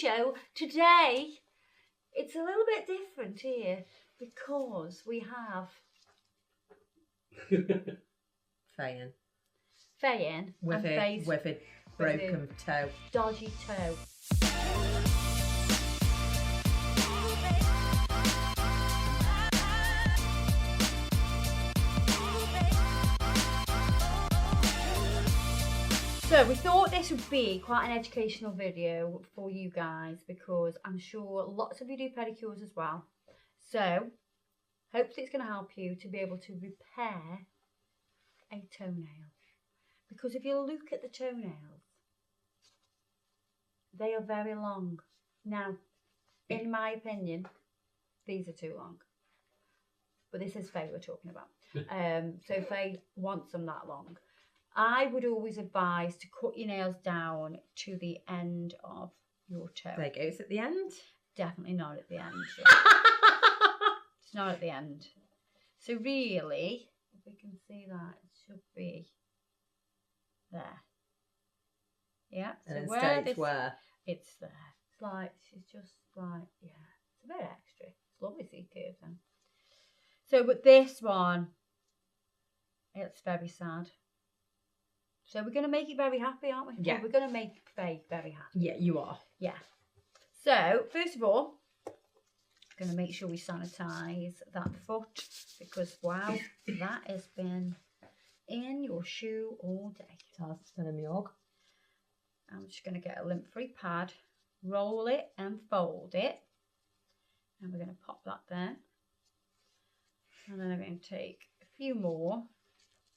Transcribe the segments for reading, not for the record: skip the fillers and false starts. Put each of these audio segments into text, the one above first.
show. Today, it's a little bit different here because we have Fayin. with a broken toe. Dodgy toe. So we thought this would be quite an educational video for you guys because I'm sure lots of you do pedicures as well. So hopefully it's going to help you to be able to repair a toenail. Because if you look at the toenails, they are very long. Now, in my opinion, these are too long. But this is Faye we're talking about. So Faye wants them that long. I would always advise to cut your nails down to the end of your toe. There it goes at the end? Definitely not at the end. It's not at the end. So really, if we can see that, it should be there. Yeah. And so then where states where? It's there. It's like, she's just like, yeah. It's a bit extra. It's lovely to see curves then. So but this one, it's very sad. So we're going to make it very happy, aren't we? Yeah. Well, we're going to make Faye very happy. Yeah, you are. Yeah. So, first of all, going to make sure we sanitise that foot because, wow, that has been in your shoe all day. It's been in my hog. I'm just going to get a lint-free pad, roll it and fold it. And we're going to pop that there. And then I'm going to take a few more.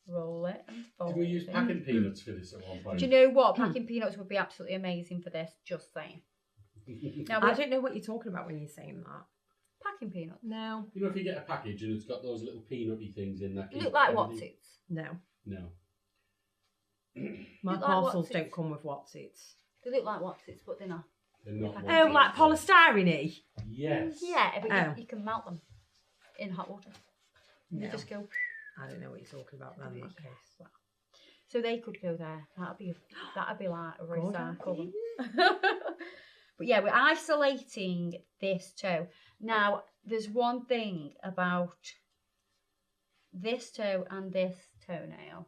Roll it and fold it. Can we use packing peanuts for this at one point? Do you know what? Packing peanuts would be absolutely amazing for this, just saying. Now, I don't know what you're talking about when you're saying that. Packing peanuts? No. You know, if you get a package and it's got those little peanutty things in that. They look like Watsits. No. No. My Look like parcels Watsits. don't come with Watsits. They look like Watsits, but they're not. They're not. Oh, like polystyrene-y? Yes. Yeah, Oh. you can melt them in hot water. No. You just go. I don't know what you're talking about then in that case. Well, so they could go there. That'd be like a recycle. But yeah, we're isolating this toe. Now, there's one thing about this toe and this toenail.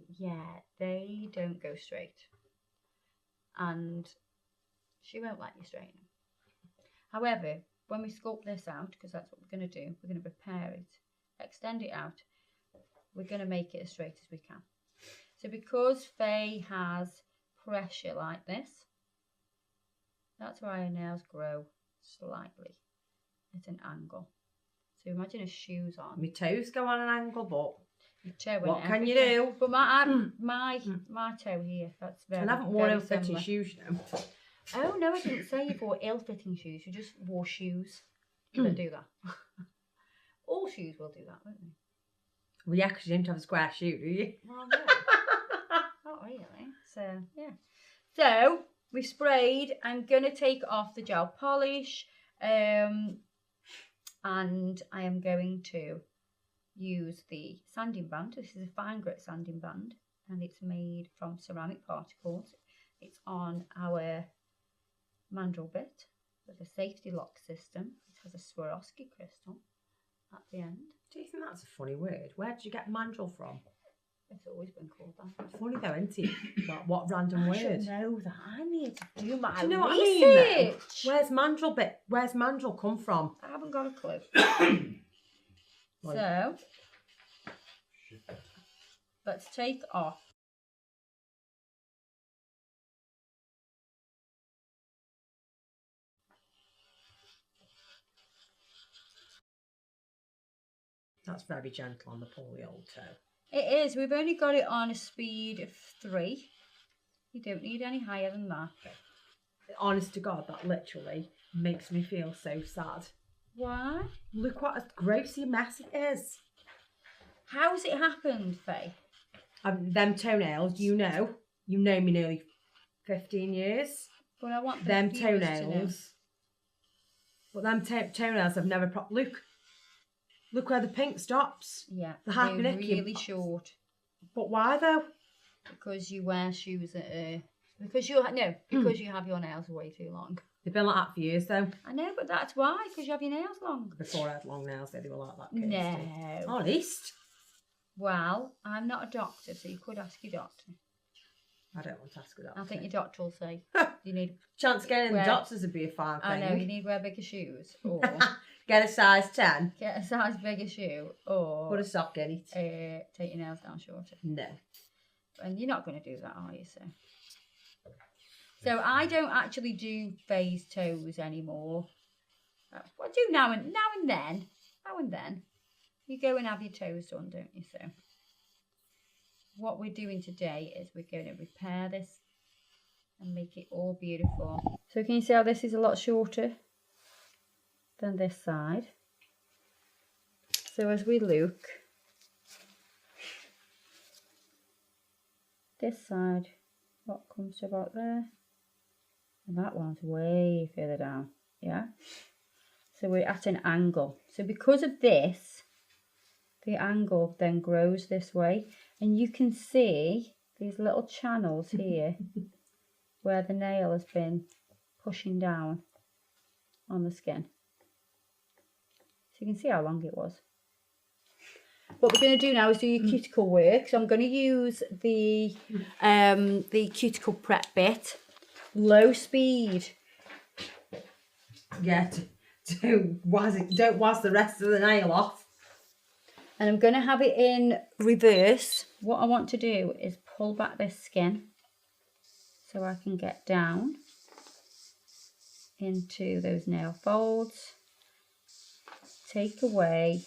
Yeah, they don't go straight. And she won't let you straighten them. However, when we sculpt this out, because that's what we're going to do, we're going to repair it, extend it out, we're going to make it as straight as we can. So because Faye has pressure like this, that's why her nails grow slightly at an angle. So imagine her shoes on. My toes go on an angle, but Your toe what and can you everything. do? But my toe here, that's very, I haven't worn very ill-fitting similar. shoes, you know. Oh no, I didn't say you wore ill-fitting shoes. You just wore shoes. You don't do that. All shoes will do that, won't they? Well, yeah, because you don't have a square shoe, do you? Well, no. Not really. So, yeah. So, we sprayed. I'm going to take off the gel polish. And I am going to use the sanding band. This is a fine grit sanding band. And it's made from ceramic particles. It's on our mandrel bit with a safety lock system. It has a Swarovski crystal at the end. Do you think that's a funny word? Where did you get mandrel from? It's always been called that. It's funny though, isn't it? What random I word? should know that. I need to do my Do you know what I research. mean? Though? Where's mandrel come from? I haven't got a clue. Like- So, let's take off. That's very gentle on the poorly old toe. It is. We've only got it on a speed of 3. You don't need any higher than that. Honest to God, that literally makes me feel so sad. Why? Look what a grossy mess it is. How's it happened, Faye? Them toenails, you know me nearly 15 years. But I want the Them viewers to know. toenails. But them toenails have never Look where the pink stops. Yeah, The happy they're neck, you- really short. But why though? Because you wear shoes that are Because you have your nails way too long. They've been like that for years though. I know, but that's why, because you have your nails long. Before I had long nails, they were like that. Kirsty. No. Honest. Well, I'm not a doctor, so you could ask your doctor. I don't want to ask her that. I think your doctor will say you need chance getting the doctors would be a fine thing. I know, you need to wear bigger shoes or get a size 10. Get a size bigger shoe or put a sock in it. Take your nails down shorter. No. And you're not going to do that, are you? So I don't actually do phase toes anymore. I do now and then. Now and then. You go and have your toes done, don't you? So what we're doing today is we're going to repair this and make it all beautiful. So can you see how this is a lot shorter than this side? So as we look, this side, what comes to about there? And that one's way further down, yeah? So we're at an angle. So because of this, the angle then grows this way. And you can see these little channels here where the nail has been pushing down on the skin. So you can see how long it was. What we're going to do now is do your cuticle work. So I'm going to use the cuticle prep bit, low speed. Yeah, don't was the rest of the nail off. And I'm going to have it in reverse. What I want to do is pull back this skin so I can get down into those nail folds. Take away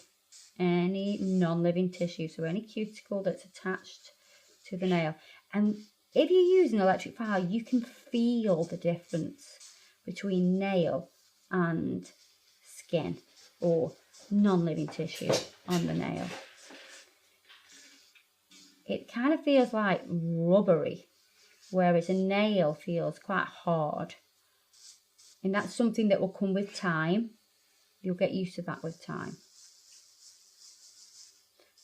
any non-living tissue, so any cuticle that's attached to the nail. And if you use an electric file, you can feel the difference between nail and skin or non-living tissue on the nail. It kind of feels like rubbery, whereas a nail feels quite hard. And that's something that will come with time. You'll get used to that with time.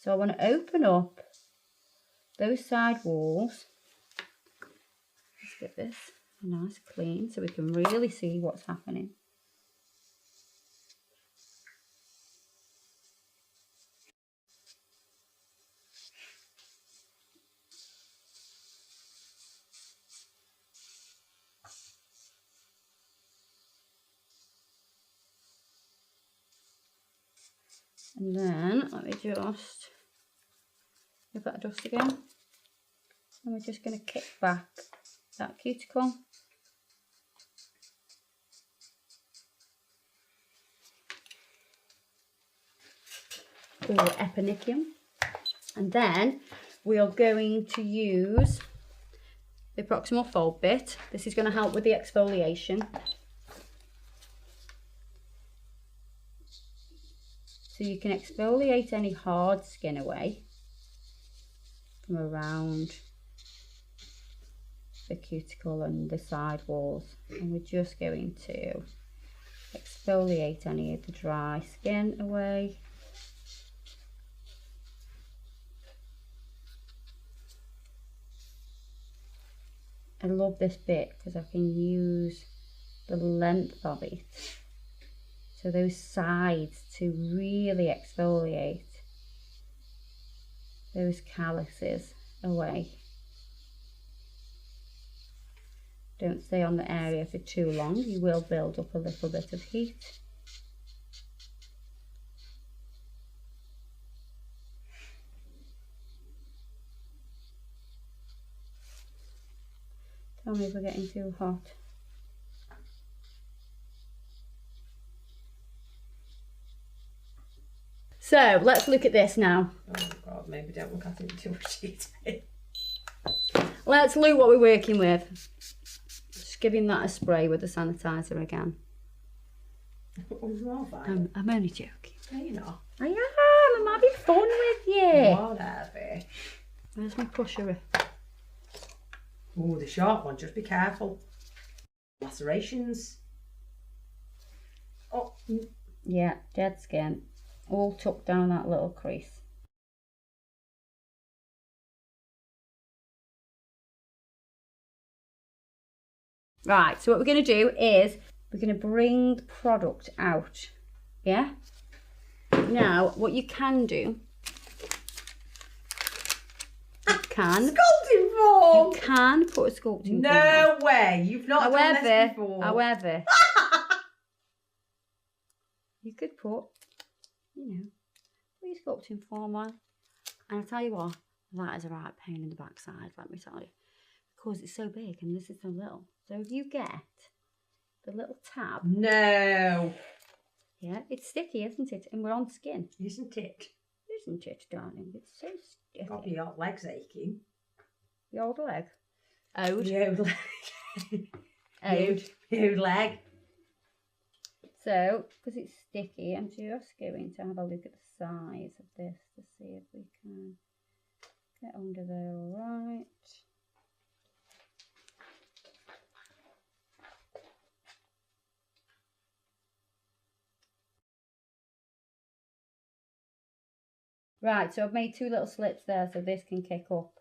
So I want to open up those side walls. Let's get this nice clean so we can really see what's happening. And then let me just give that a dust again. And we're just going to kick back that cuticle. Or epinicium. And then we are going to use the proximal fold bit. This is going to help with the exfoliation. So you can exfoliate any hard skin away from around the cuticle and the side walls. And we're just going to exfoliate any of the dry skin away. I love this bit because I can use the length of it. So those sides to really exfoliate those calluses away. Don't stay on the area for too long, you will build up a little bit of heat. Tell me if we're getting too hot. So let's look at this now. Oh God, maybe don't look at it too much detail. Let's look what we're working with. Just giving that a spray with the sanitizer again. I'm only joking. No, you're not. I am. I'm having fun with you. Whatever. Where's my pusher? Oh, the sharp one. Just be careful. Lacerations. Oh. Yeah, dead skin. All tucked down that little crease. Right, so what we're going to do is we're going to bring the product out. Yeah? Now, what you can do, you can Sculpting form! You can put a sculpting form No on. way, you've not done this before. However, you could put, put your sculpting form on. And I'll tell you what, that is a right pain in the backside, let me tell you. Because it's so big and this is so little. So if you get the little tab. No. Yeah, it's sticky, isn't it? And we're on skin. Isn't it? Isn't it, darling? It's so sticky. Got your legs aching. The old leg. Ode. The old leg. Ode. The old leg. So, because it's sticky, I'm just going to have a look at the size of this to see if we can get under there all right. Right, so I've made 2 little slits there so this can kick up.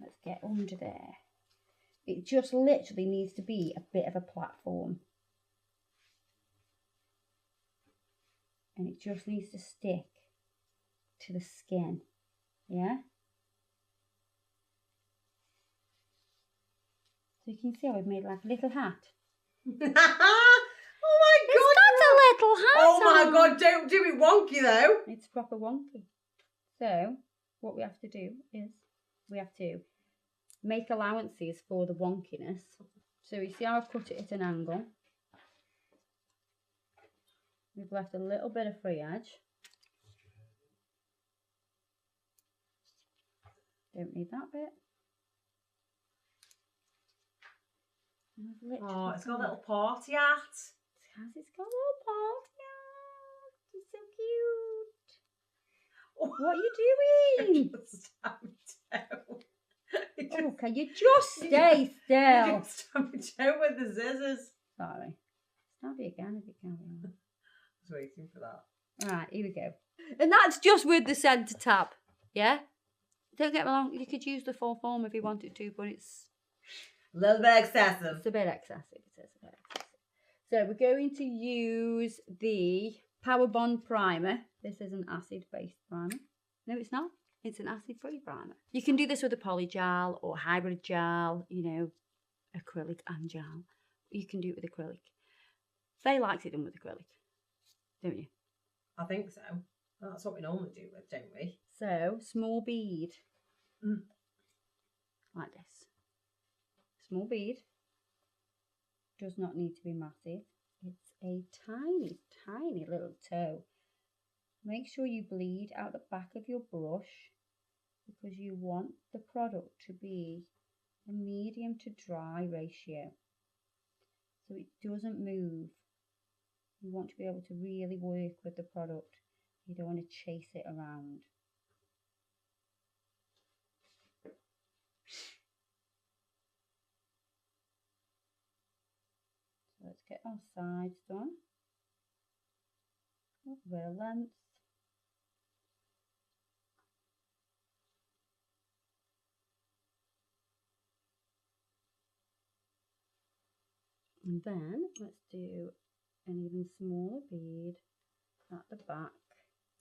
Let's get under there. It just literally needs to be a bit of a platform. And it just needs to stick to the skin. Yeah? So you can see how I've made like a little hat. Oh my god! It's got a little hat. Oh my on. god, don't do it wonky though. It's proper wonky. So, what we have to do is we have to make allowances for the wonkiness. So you see how I've cut it at an angle. We've left a little bit of free edge. Don't need that bit. Oh, it's got a little party hat. It's got a little party hat. It's so cute. Oh. What are you doing? Oh, can you just stay still? You just stab my toe with the scissors. Sorry. Stab it again if you can. I was waiting for that. Right, here we go. And that's just with the centre tab. Yeah? Don't get me wrong, you could use the full form if you wanted to, but it's a little bit excessive. It's a bit excessive. It is a bit excessive. So we're going to use the Power Bond primer. This is an acid-based primer. No, it's not. It's an acid-free primer. You can do this with a poly gel or hybrid gel, acrylic and gel. You can do it with acrylic. Faye likes it done with acrylic, don't you? I think so. That's what we normally do with, don't we? So, small bead. Like this. Small bead. Does not need to be massive. It's a tiny, tiny little toe. Make sure you bleed out the back of your brush because you want the product to be a medium to dry ratio. So it doesn't move. You want to be able to really work with the product. You don't want to chase it around. So let's get our sides done. A bit of length. And then let's do an even smaller bead at the back.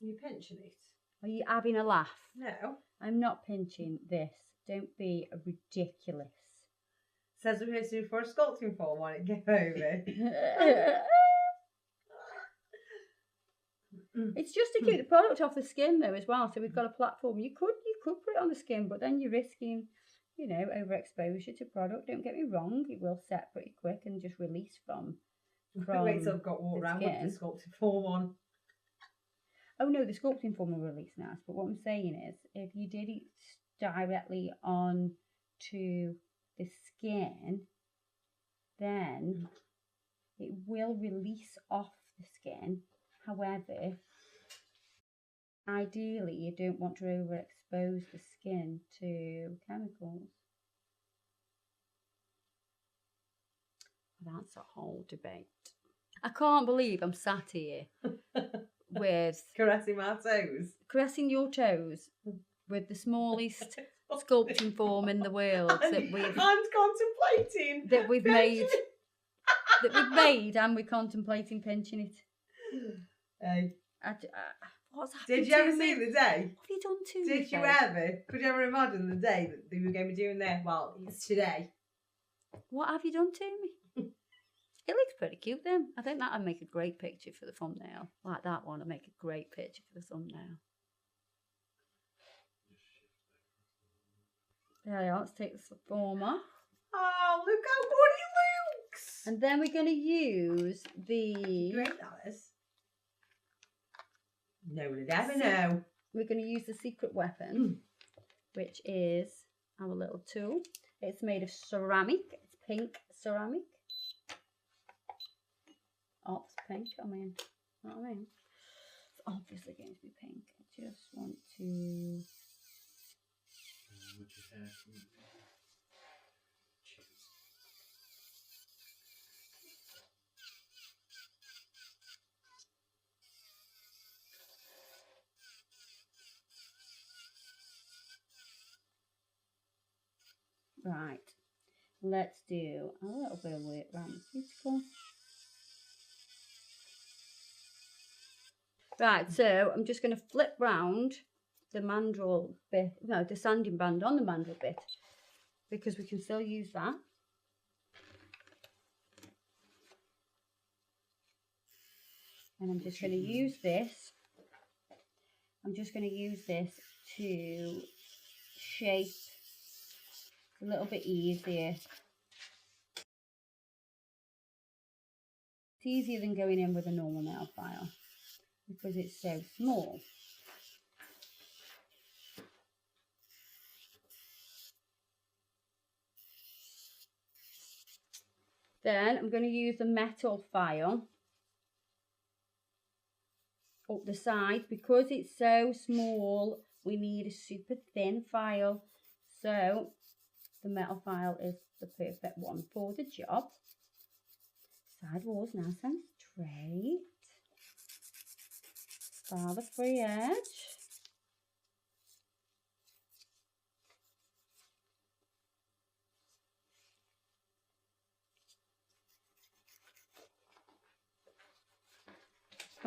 Are you pinching it? Are you having a laugh? No. I'm not pinching this. Don't be ridiculous. Says we're here to do for a sculpting form when it get over. It's just to keep the product off the skin though as well. So we've got a platform. You could put it on the skin, but then you're risking, overexposure to product. Don't get me wrong, it will set pretty quick and just release from Wait till I've got walk around with the sculpting form on. Oh no, the sculpting form will release nice. But what I'm saying is, if you did it directly on to the skin, then it will release off the skin. However, ideally you don't want to overexpose the skin to chemicals. That's a whole debate. I can't believe I'm sat here with caressing my toes. Caressing your toes with the smallest sculpting form in the world that we've I'm contemplating. made. That we've made, and we're contemplating pinching it. Hey. What's happened Did you ever to me? see the day? What have you done to me? Did you ever? Could you ever imagine the day that they were going to be doing that? Well, it's today. What have you done to me? It looks pretty cute then. I think that'd make a great picture for the thumbnail. Like that one would make a great picture for the thumbnail. There you are. Let's take the form off. Oh, look how good he looks. And then we're going to use the... Great, that is. No one would ever know. We're going to use the secret weapon, which is our little tool. It's made of ceramic. It's pink ceramic. Oh, it's pink. I mean, you know what I mean? It's obviously going to be pink. I just want to... Right, let's do a little bit of work around the cuticle. Right, so I'm just going to flip round the mandrel bit, no, the sanding band on the mandrel bit, because we can still use that. And I'm just going to use this. I'm just going to use this to shape a little bit easier. It's easier than going in with a normal nail file because it's so small. Then I'm going to use the metal file up the side. Because it's so small, we need a super thin file. So the metal file is the perfect one for the job. Side walls nice and straight. Bar the free edge.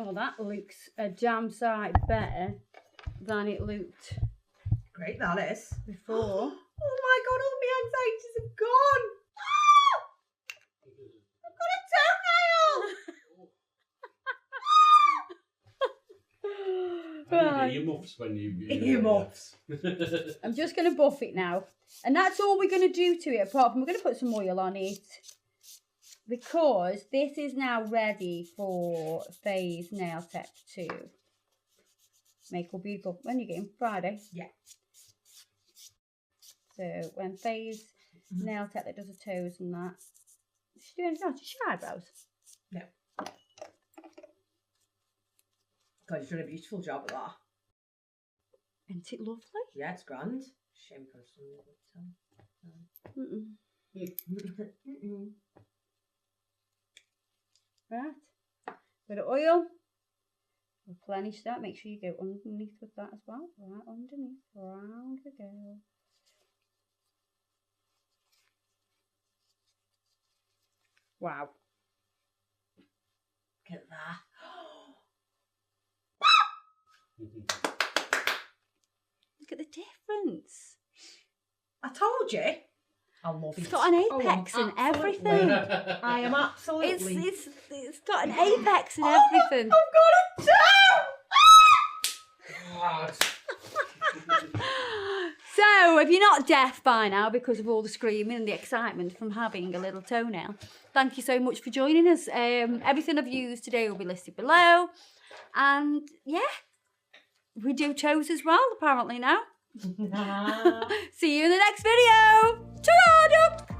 Oh, that looks a damn sight better than it looked. Great, that is. Before. Oh my god, all my anxieties have gone. Ah! I've got a toenail. Right. Earmuffs when you... Earmuffs. I'm just going to buff it now. And that's all we're going to do to it, apart from we're going to put some oil on it. Because this is now ready for Faye's Nail Tech 2. Make all beautiful. When are you going? Friday? Yeah. So when Faye's nail tech that does her toes and that. She's doing anything else? Just your eyebrows? No. God, you've done a beautiful job at that. Isn't it lovely? Yeah, it's grand. Shame for some. Right. Bit of oil. Replenish that. Make sure you go underneath with that as well. Right underneath. Round we go. Wow. Look at that. Look at the difference. I told you. I love it. It's got an apex and everything. I am absolutely. It's got an apex and everything. I've got a toe! So, if you're not deaf by now because of all the screaming and the excitement from having a little toenail, thank you so much for joining us. Everything I've used today will be listed below. And yeah, we do toes as well, apparently now. See you in the next video. Ta-da!